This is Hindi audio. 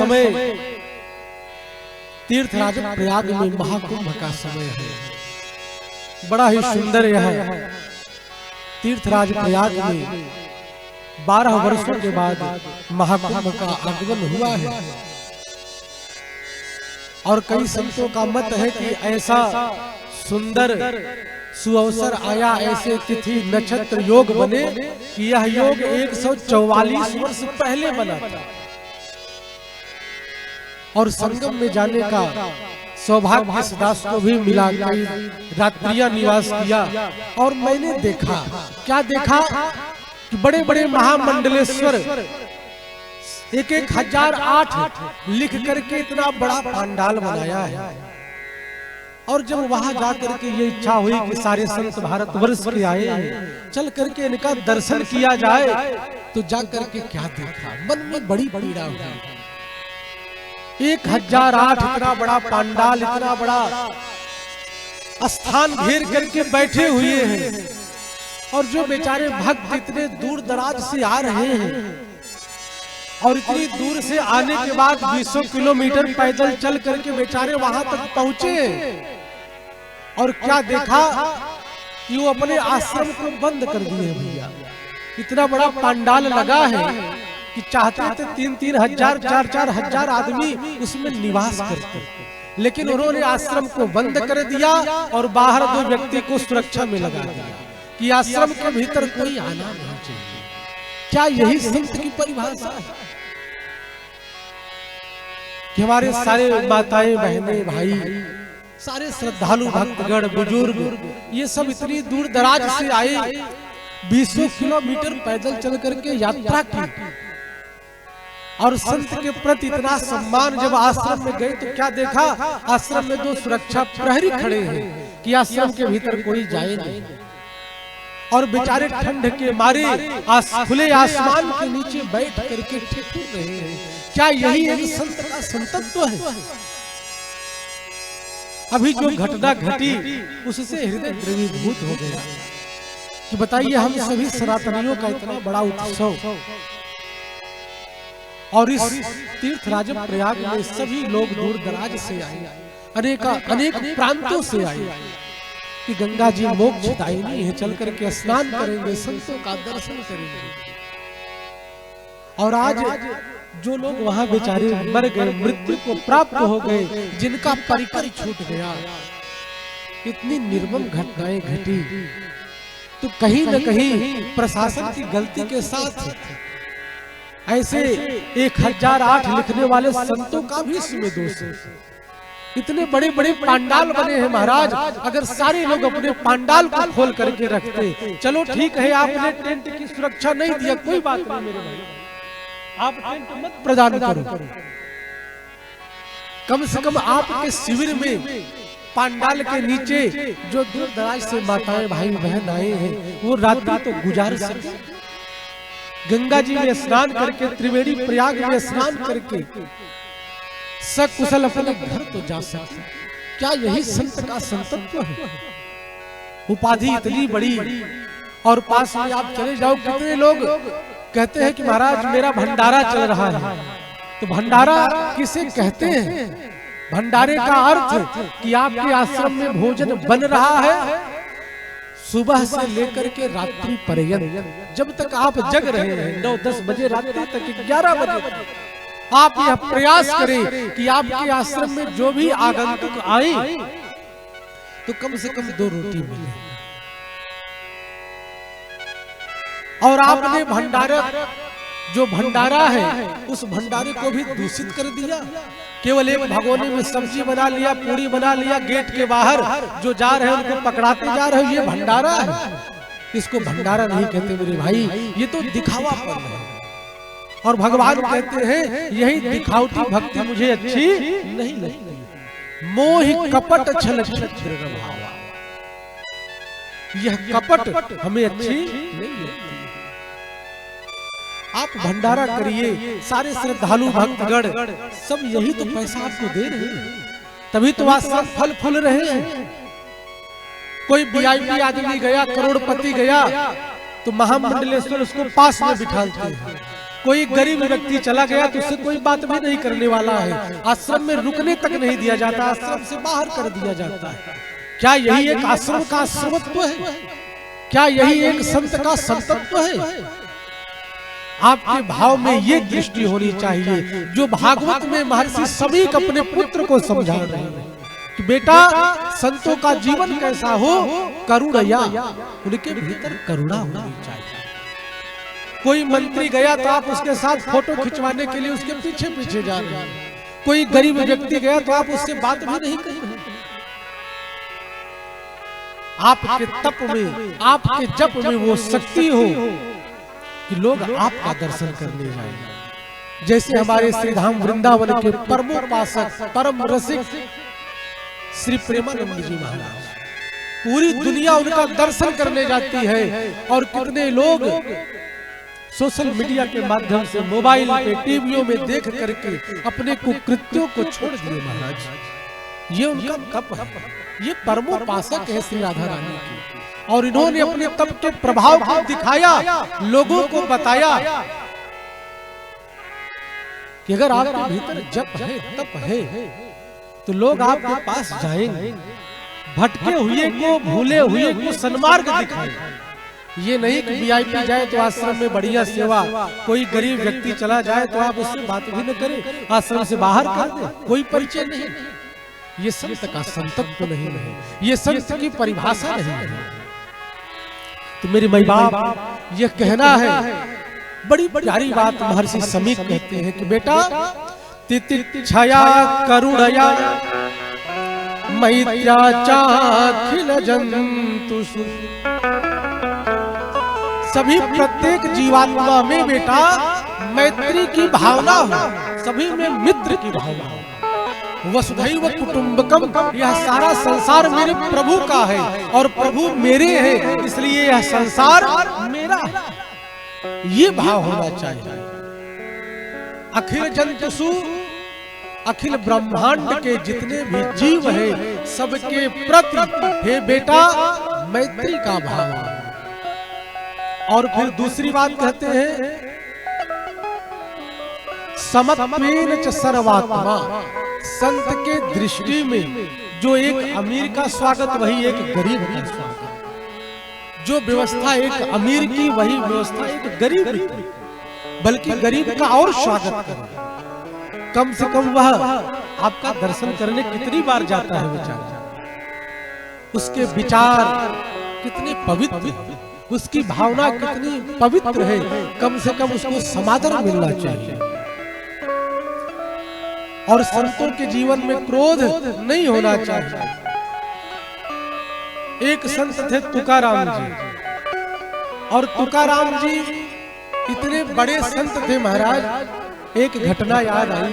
समय तीर्थराज प्रयाग में महाकुंभ का समय है। बड़ा ही सुंदर यह तीर्थराज प्रयाग में 12 वर्षों के बाद महाकुंभ का आगमन हुआ है। और कई संतों का मत है कि ऐसा सुंदर सुअवसर आया, ऐसे तिथि नक्षत्र योग बने कि यह योग 144 वर्ष पहले बना था। और संगम में जाने का सौभाग्य इस दास को भी मिला। कई रात्रियां निवास किया और मैंने देखा, क्या देखा कि बड़े बड़े महामंडलेश्वर 1008 लिख करके इतना बड़ा पंडाल बनाया है। और जब वहां जाकर के ये इच्छा हुई कि सारे संत भारतवर्ष के आए हैं, चल करके इनका दर्शन किया जाए, तो जाकर के क्या देखा, मन में बड़ी पीड़ा हुई। 1008 इतना बड़ा पंडाल, इतना बड़ा स्थान घेर करके बैठे हुए हैं। और जो बेचारे भक्त इतने दूर दराज से आ रहे हैं और इतनी दूर से आने के बाद 200 किलोमीटर पैदल चल करके बेचारे वहां तक पहुंचे। और क्या देखा कि वो अपने आश्रम को बंद कर दिए भैया। इतना बड़ा पंडाल लगा है कि चाहते थे 3-3 हजार 4-4 हजार आदमी उसमें निवास करते, लेकिन उन्होंने आश्रम को बंद कर दिया और बाहर 2 व्यक्ति को सुरक्षा में लगा दिया कि आश्रम के भीतर कोई आना नहीं चाहिए। क्या यही संत की परिभाषा है कि हमारे सारे माताएं बहनें भाई, सारे श्रद्धालु भक्तगण बुजुर्ग ये सब इतनी दूर दराज से आए, 200 किलोमीटर पैदल चल करके यात्रा की और संत के प्रति इतना सम्मान। जब आश्रम में गए तो क्या देखा, आश्रम में 2 सुरक्षा प्रहरी खड़े हैं कि आश्रम के भीतर कोई जाए नहीं। और बेचारे ठंड के मारे खुले आसमान के नीचे बैठ करके ठिठुर रहे हैं। क्या यही एक संत का संतत्व है? अभी जो घटना घटी उससे हृदय द्रवीभूत हो गया कि बताइए, हम सभी सनातनियों का इतना बड़ा उत्सव और इस तीर्थराज प्रयाग में सभी लोग दूर दराज से आए, अनेक प्रांतों से आए कि गंगा जी मोक्षदायिनी है, चल करके स्नान करेंगे, संतों का दर्शन करेंगे। और आज जो लोग वहां बेचारे मर गए, मृत्यु को प्राप्त हो गए, जिनका परिकर छूट गया, इतनी निर्मम घटनाएं घटी, तो कहीं न कहीं प्रशासन की गलती के साथ ऐसे 1008 लिखने वाले संतों का भी इसमें दोष है। इतने बड़े बड़े पंडाल बने हैं महाराज, अगर सारे लोग अपने पंडाल को खोल करके रखते, चलो ठीक है आपने टेंट की सुरक्षा नहीं दिया, कोई बात नहीं मेरे भाई, आप टेंट मत प्रदान करो, कम से कम आपके शिविर में पंडाल के नीचे जो दूर दराज से माताएं भाई बहन आए हैं वो रात्रि तो गुजार सके, गंगा जी में स्नान करके, त्रिवेणी प्रयाग में स्नान करके सकुशल अपने घर तो जा सकते। क्या यही संत का संतत्व है? उपाधि इतनी बड़ी और पास में आप चले जाओ, कितने लोग कहते हैं कि महाराज मेरा भंडारा चल रहा है। तो भंडारा किसे कहते हैं? भंडारे का अर्थ कि आपके आश्रम में भोजन बन रहा है सुबह से लेकर के रात्रि पर्यंत, जब तक आप जग रहे हैं 9-10 बजे रात्रि तक, 11 बजे तक आप यह प्रयास करें कि आपके आश्रम में जो भी आगंतुक आए तो कम से कम 2 रोटी मिले। और आपने जो भंडारा है उस भंडारे को भी दूषित कर दिया, केवल एक भगोने में सब्जी बना लिया, पूरी बना लिया, गेट के बाहर जो जा रहे हैं उनको पकड़ाते जा रहे हैं, ये भंडारा है। इसको भंडारा नहीं कहते मेरे भाई, ये तो दिखावापन है। और भगवान कहते हैं यही दिखावटी भक्ति मुझे अच्छी नहीं लगती, मोहि कपट छल छद्र भावा, यह कपट हमें अच्छी नहीं लगती। आप भंडारा करिए, सारे श्रद्धालु भक्तगण सब यही तो पैसा आपको दे रहे हैं, तभी तो आश्रम फल फूल रहे हैं। कोई वीआईपी आदमी गया, करोड़पति गया, तो महामंडलेश्वर उसको पास में बिठाते हैं कोई गरीब व्यक्ति चला गया तो उससे कोई बात भी नहीं करने वाला है, आश्रम में रुकने तक नहीं दिया जाता, आश्रम से बाहर कर दिया जाता है। क्या यही एक आश्रम का आश्रमत्व है? क्या यही एक संत का संतत्व है? आपके भाव में ये दृष्टि होनी चाहिए जो भागवत में महर्षि समीक अपने पुत्र को समझा रहे हैं कि बेटा संतों का जीवन कैसा हो, करुणया, उनके भीतर करुणा होनी चाहिए। कोई मंत्री गया तो आप उसके साथ फोटो खिंचवाने के लिए उसके पीछे पीछे जा रहे हैं, कोई गरीब व्यक्ति गया तो आप उससे बात भी नहीं कर रहे। आपके तप में, आपके जप में वो शक्ति हो कि लोग आपका दर्शन करने जाएंगे। जैसे हमारे श्री धाम वृंदावन के परमोपासक परम रसिक श्री प्रेमानंद जी महाराज, पूरी दुनिया उनका दर्शन करने जाती है और कितने लोग सोशल मीडिया के माध्यम से, मोबाइल पे, टीवियों में देख करके अपने कुकृत्यों को छोड़ दिए महाराज। ये उनका तप है, ये परमोपासक है श्री राधा रानी की, और इन्होंने अपने तप के प्रभाव को दिखाया, लोगों को बताया कि अगर आपके भीतर जप है, तप है, तो लोग आपके पास जाएंगे, भटके हुए को, भूले हुए को सन्मार्ग दिखाएंगे। ये नहीं कि वीआईपी जाए तो आश्रम में बढ़िया सेवा, कोई गरीब व्यक्ति चला जाए तो आप उससे बात भी न करें, आश्रम से बाहर कर दे, कोई परिचय नहीं। ये संत का संतत्व नहीं है, ये संत की परिभाषा नहीं है। तो मेरे माई बाप, ये कहना है, बड़ी प्यारी बात महर्षि समीक कहते हैं कि बेटा तितिक्षया करुणया मैत्र्या चाखिल जंतुषु, सभी प्रत्येक जीवात्मा में बेटा मैत्री की भावना हो, सभी में मित्र की भावना हो। वसुधैव कुटुंबकम, यह सारा संसार मेरे प्रभु का है और प्रभु मेरे हैं, इसलिए यह संसार मेरा है, ये भाव होना चाहिए। अखिल जंतुषु, अखिल ब्रह्मांड के जितने भी जीव हैं, सबके प्रति हे बेटा मैत्री का भाव है। और फिर दूसरी बात कहते हैं समत्वेन च सर्वात्मा, संत के दृष्टि में जो एक अमीर का स्वागत वही एक गरीब का स्वागत, जो व्यवस्था एक अमीर की वही व्यवस्था एक गरीब की, बल्कि गरीब का और स्वागत करें। कम से कम वह आपका दर्शन करने कितनी बार जाता है बेचारा, उसके विचार कितने पवित्र हैं, उसकी भावना कितनी पवित्र है, कम से कम उसको समादर मिलना चाहिए। और संतों के जीवन में क्रोध नहीं होना चाहिए। एक संत थे तुकाराम जी, और तुकाराम जी इतने बड़े संत थे महाराज, एक घटना याद आई।